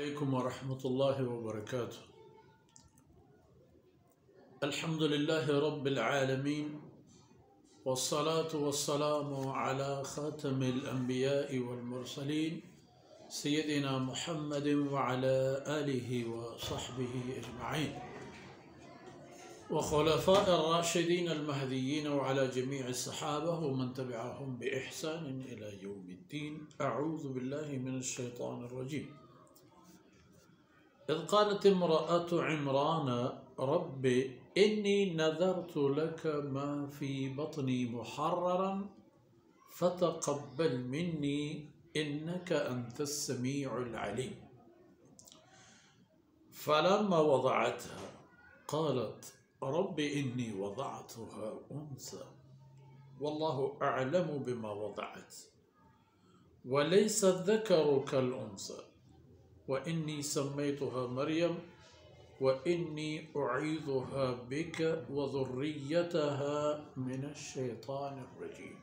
عليكم ورحمة الله وبركاته. الحمد لله رب العالمين، والصلاة والسلام على خاتم الأنبياء والمرسلين سيدنا محمد وعلى آله وصحبه أجمعين وخلفاء الراشدين المهديين وعلى جميع الصحابة ومن تبعهم بإحسان إلى يوم الدين. أعوذ بالله من الشيطان الرجيم. إذ قالت امرأة عمران رب إني نذرت لك ما في بطني محررا فتقبل مني إنك أنت السميع العليم. فلما وضعتها قالت رب إني وضعتها أنثى والله أعلم بما وضعت وليس الذكر كالأنثى وإني سميتها مريم وإني أعيذها بك وذريتها من الشيطان الرجيم.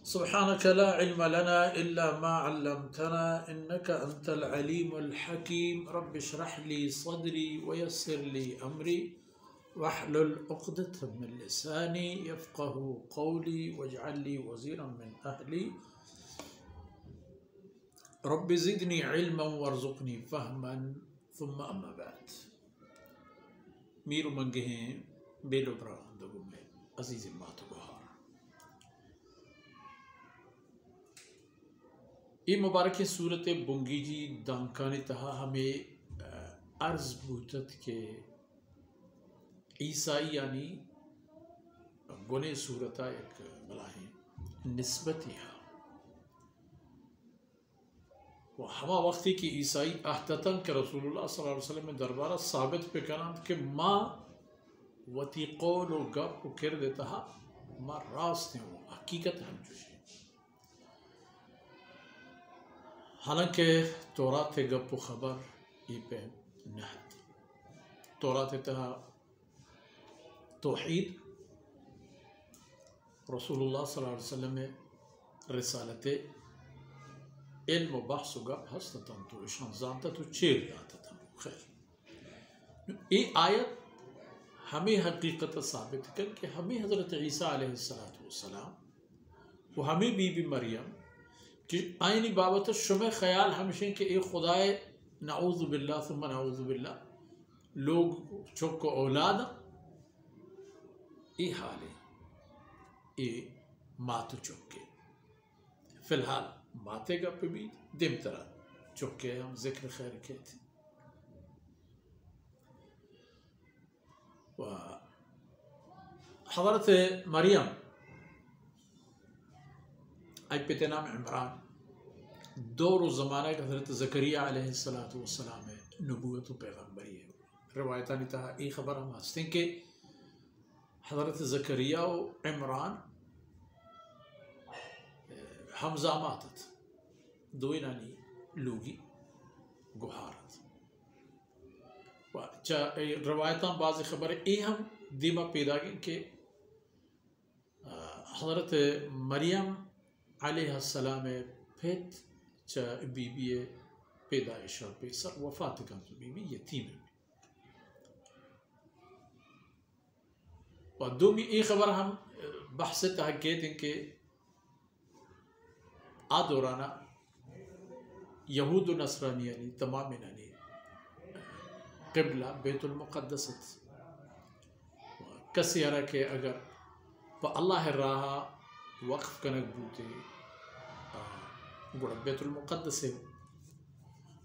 سبحانك لا علم لنا إلا ما علمتنا إنك أنت العليم الحكيم. رب اشرح لي صدري ويسر لي أمري واحلل عقدة من لساني يفقه قولي واجعل لي وزيرا من أهلي رب زدني علما وارزقني فهما. ثم أما بعد. ميرو منگہیں بیلو براہم دگو میں عزیز ماتو بہار یہ مبارک صورت بنگی جی دانکانی تہا ہمیں عرض بوتت کے عیسائی یعنی گنے صورتہ ایک بلاہیں نسبتی ہے وہ ہما وقتی کی عیسائی احتتن کہ رسول اللہ صلی اللہ علیہ وسلم میں دربارہ ثابت پہ کنند کہ ما وتی قول و گپ و کر دیتا ہے ما راست ہیں وہ حقیقت ہم جوشی. حالانکہ تورات گپ و خبر یہ پہ نہت تورات تہا توحید رسول اللہ صلی اللہ علیہ وسلم میں رسالت علم و بحث و گپ ہستتاں تو اشان زانتا تو چیر جاتا تھا. خیر یہ آیت ہمیں حقیقت ثابت کر کہ ہمیں حضرت عیسیٰ علیہ السلام وہ ہمیں بی بی مریم کہ آئینی بابت شمع خیال ہمشہ کہ ایک خدای نعوذ باللہ ثم نعوذ باللہ لوگ چک کو اولاد یہ حال ہے یہ ماتو چکے فی الحال ماتے گا پہ بھی دم طرح چکے ہم ذکر خیر کے تھے. حضرت مریم آج پہ نام عمران دور و زمانہ کا حضرت زکریہ علیہ السلام ہے نبوت و پیغمبری ہے. روایتانی تھا یہ خبر ہم ہستے ہیں کہ حضرت زکریہ و عمران ہمزامات دوئی نانی لوگی گوھارت روایتاں بعض خبر ای ہم دیما پیدا گئیں کہ حضرت مریم علیہ السلام پھت چا بی بی پیدائش اور پیسر وفات کن تو بی بی یتیم ہے. اور دومی ای خبر ہم بحث تحقیق ہیں کہ دورانہ یہود و نصرانی یعنی تمام یعنی قبلہ بیت المقدس کسی ارہ کہ اگر پا اللہ راہ وقف کنک بوتے گوڑا بیت المقدس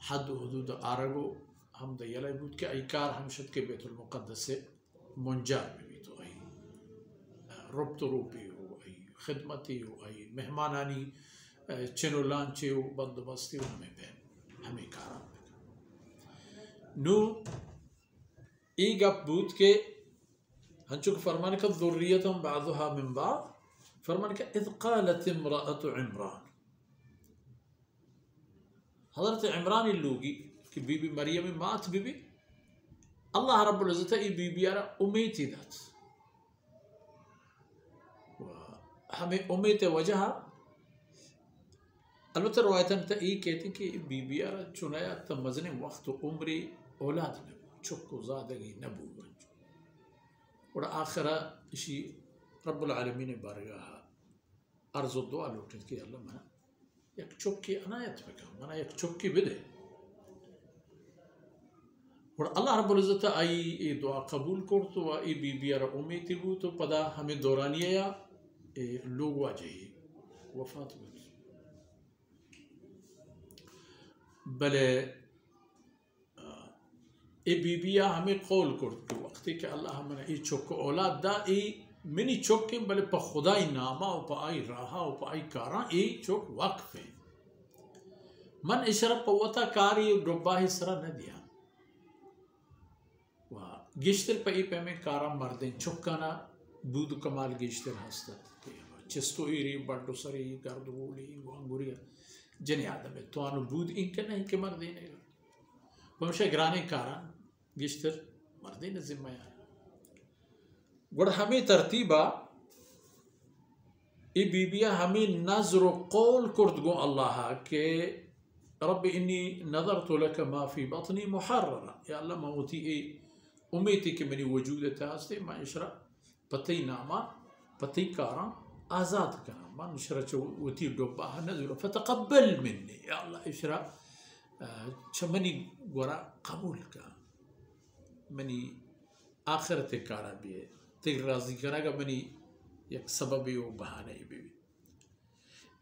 حد و حدود آرگو ہم دیلہ بود کہ ایکار ہمشد کے بیت المقدس سے منجار میں بھی تو ای ربط روپی ہو ای خدمتی ہو ای مہمانانی چنو لانچے ہو بندوبستی ہو ہمیں کارا نو ای گپ بود کے ہنچو کہ فرمانے کا ذریتم بعضها من بعض فرمانے کا اذ قالت امرأة عمران حضرت عمران اللوگی کہ بی بی مریم مات بی بی اللہ رب العزت ای بی بی آرہ امیتی دات ہمیں امید وجہ البتہ روایتاً تا ای کہتی کہ بی بیارا چنایا تا مزن وقت و عمری اولاد نبو چکو زادگی نبو اور آخرہ اسی رب العالمین بارگاہ عرض و دعا لوٹت کہ اللہ منا یک چکی عنایت بکا منا یک چکی بدے اور اللہ رب العزت آئی دعا قبول کرتو ای بی بیارا امیتی بو تو پدا ہمیں دورانی یا لوگ واجہی وفات بود بلے ای بی بیا ہمیں قول کرتو وقتی کہ اللہ ہمیں ای چک اولاد دا ای منی چکیں بلے پا خدای ناما و پا آئی راہا و پا آئی کاران ای چک وقف ہے من اشرا پوتا کاری ڈباہی سرا ندیا و گشتر پا ای پہ میں کارا مردیں چکانا بود کمال گشتر ہستا چستو ایری بڑھو سری گرد گولی گوانگوری جنی آدم ہے تو آنو بود این که نہیں که مردی نہیں بمشه گرانی کاران گشتر مردی نه ذمہ ہے گوڑ ہمیں ترتیبا ای بی بیا ہمیں نظر و قول کردگو اللہ کہ رب انی نظرت لك ما فی بطنی محررا یا اللہ موتی ای امیتی کہ منی وجود تاستے ما اشرا پتی ناما پتی کاران آزاد کنا ما نشرا چوتی ڈوباها نزل فتقبل منی یا اللہ اشرا چمنی گورا قبول کا منی آخرت کارا بھی ہے تیگ راضی کنا گا منی یک سببی و بہانئی بھی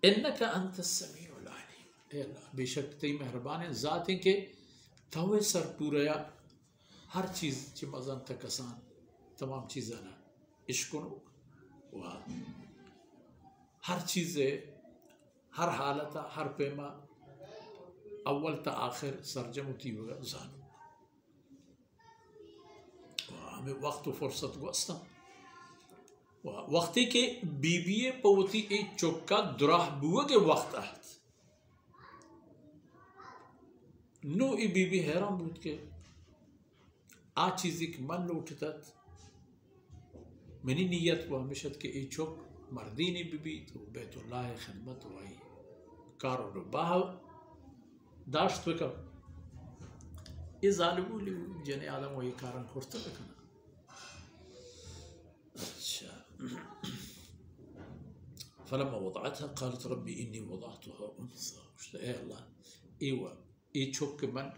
انکا انت السمیع العلیم اے اللہ بے شک تی مہربان ذات ہیں کہ توے سر پوریا ہر چیز چی مزان تکسان تمام چیزانا عشقنو و ہر چیز ہر حالتا ہر پیما اول تا آخر سرجم ہوتی ہوگا زانو ہمیں وقت و فرصت گوستا وقتی کے بی بیے پوتی ای چکا دراہ بوہ کے وقت آت نو ای بی بی حیران بود کے آ چیزی کہ من لوٹتت منی نیت وہ ہمیشت کہ ای چک مردینی بی بی تو بیت اللہ خدمت وائی کارو رو باہ داشت بکم ای ظالمو لی جنی آدم وہی کارن کرتا بکنا اچھا فلما وضعتها قالت ربی انی وضعتها انثى اشتا اے اللہ ایوہ ای چک من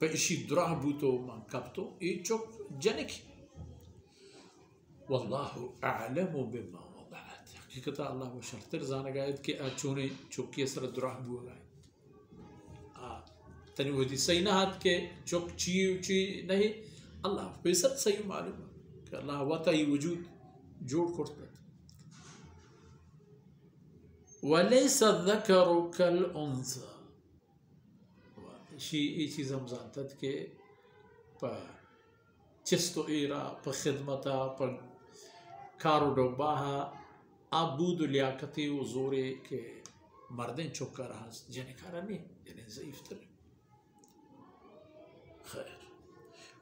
پہ اشی دراہ بوتو من کبتو ای چک جنک واللہ اعلم بما وضعت حقیقتا اللہ و شرطر زانا گاید کہ چونے چکی سر دراہ بو گاید تنی وہ دی صحیح نہ ہاتھ کے چک چی نہیں اللہ پیسر صحیح معلوم ہے کہ اللہ واتا ہی وجود جوڑ کرتا ہے وَلَيْسَ الذَّكَرُ كَالْأُنثَى ای چیز ہم زانتت کہ پا چستو ایرا پا خدمتا پا کارو ڈوباہا آبود و لیاقتی و زورے کہ مردیں چکا رہا جنہیں کارا نہیں جنہیں ضعیف تر خیر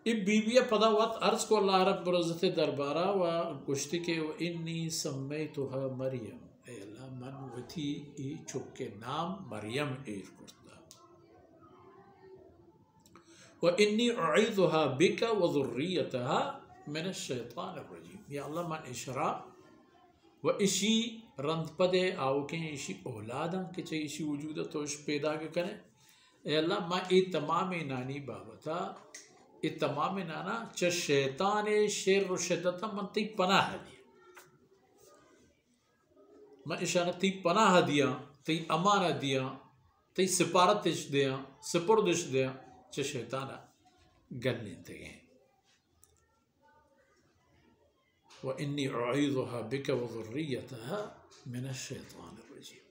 اب بی بی پدا وقت عرض کو اللہ رب العزت دربارہ و گشتی کے انی سمیتها مریم اے اللہ من وتی ای چکے نام مریم ایر کرتا وَإِنِّي أُعِيذُهَا بِكَ وَذُرِّيَّتَهَا مِنَ الشَّيْطَانِ الرَّجِيمِ یا اللہ من اشرا و اشی رند پدے آوکیں اشی اولاداں کہ چاہی اشی وجودہ تو اش پیدا کریں اے اللہ میں ای تمام نانی بابتا ای تمام نانا چا شیطان شیر و شدتا من تی پناہ دیا من اشانہ تی پناہ دیا تی امانہ دیا تی سپارتش دیا سپردش دیا چا شیطانا گلنے تگیں وَإِنِّي أُعِيذُهَا بِكَ وَذُرِّيَّتَهَا مِنَ الشَّيْطَانِ الرَّجِيمِ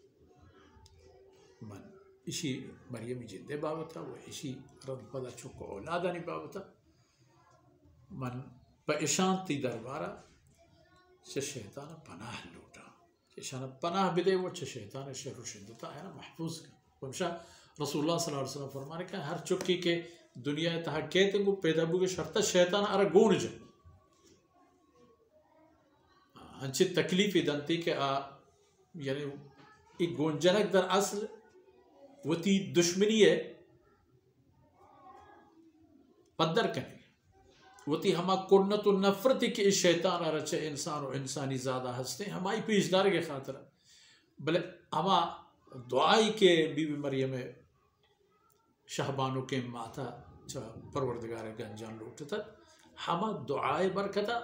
من اشی مریمی جندے بابتا و اشی رد پدا چکو اولادانی بابتا من پا اشانتی دربارا چا شیطانا پناہ لوٹا اشانا پناہ بدے و چا شیطان شر و شدتا ہے نا محفوظ کا ومشا رسول اللہ صلی اللہ علیہ وسلم فرمانے کہ ہر چکی کے دنیا تہا کہتے ہیں پیدا بوگے شرطہ شیطان ارہ گون جا ہنچے تکلیفی دنتی کہ یعنی ایک گونجنک در اصل وتی دشمنی ہے پدر کنے وتی ہما کنت و نفرت کہ شیطان رچے انسان و انسانی زیادہ ہستے ہمائی پیشدار کے خاطر بلے ہما دعائی کے بی بی مریم شہبانو کے ماتا چا پروردگار گنجان لوٹتا ہما دعائی برکتا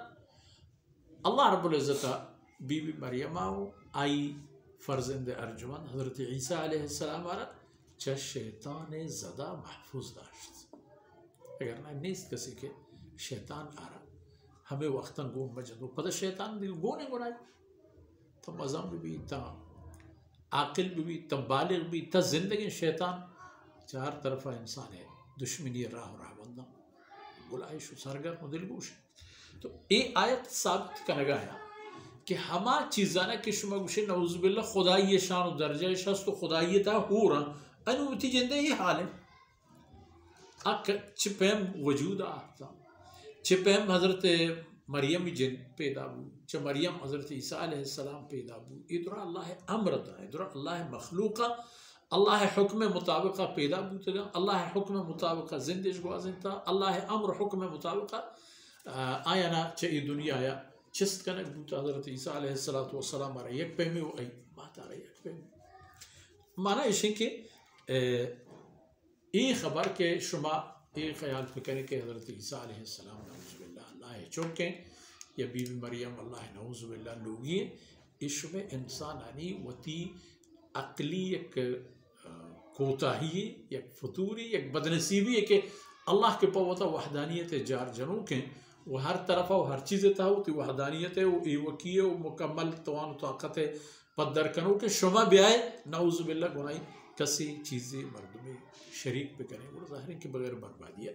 اللہ رب العزت بی بی مریم آئی فرزند ارجمند حضرت عیسیٰ علیہ السلام چا شیطان زدہ محفوظ داشت اگر نہ نیست کسی کے شیطان آرا ہمیں وقتاً گون مجدو پتہ شیطان بھی گونے گنائی تا مزم بھی تا عاقل بھی تا بالغ بھی تا زندگی شیطان چار طرفہ انسان ہے دشمنی راہ بندہ گلائش و سرگر و دلگوش تو اے آیت ثابت کنگا ہے کہ ہما چیزانا کہ شما گوشے نعوذ باللہ خدای شان و درجہ شست و خدای تا ہو رہا انو تی جندے یہ حال ہے چپیم وجود آتا چپیم حضرت مریم جن پیدا بو چا مریم حضرت عیسیٰ علیہ السلام پیدا بو ادرا اللہ امرتا ادرا اللہ مخلوقا اللہ حکم مطابقہ پیدا بوتگا اللہ حکم مطابقہ زندش گوازنتا اللہ امر حکم مطابقہ آیانا چا ای دنیا آیا چست کنک بوتا حضرت عیسیٰ علیہ السلام آرہا یک پیمی و ای بات آرہا یک پیمی معنی ایشی کہ ای خبر کے شما ای خیال فکرے کہ حضرت عیسیٰ علیہ السلام نعوذ باللہ اللہ چونکہ یا بی بی مریم اللہ نعوذ باللہ لوگی اس میں انسانانی وتی عقلی یک کوتاہی یک فتوری یک بدنصیبی ہے کہ اللہ کے پاوتا وحدانیت جار جنوں کے وہ ہر طرفہ و ہر چیز تا ہوتی وحدانیت ہے وہ ایوکی ہے وہ مکمل توان و طاقت ہے پدر کنو کہ شما بیائے نعوذ باللہ گنائی کسی چیزیں مردمی شریک پہ کریں وہ ظاہر ہے کہ بغیر بربادی ہے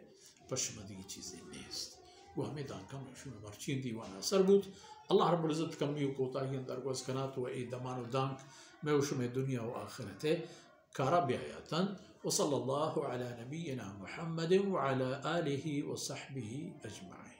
پشمدی چیزیں نیست وہ ہمیں دانکہ میں شما مرچین دیوانا اثر بود اللہ رب العزت کمی و کوتاہی اندر کو اسکنات و ای دمان و دانک میں شما دنیا و آخرت ہے کارا بیایاتا وصلی اللہ علی نبینا محمد وعلی آلہ وصحبہ اجمعین.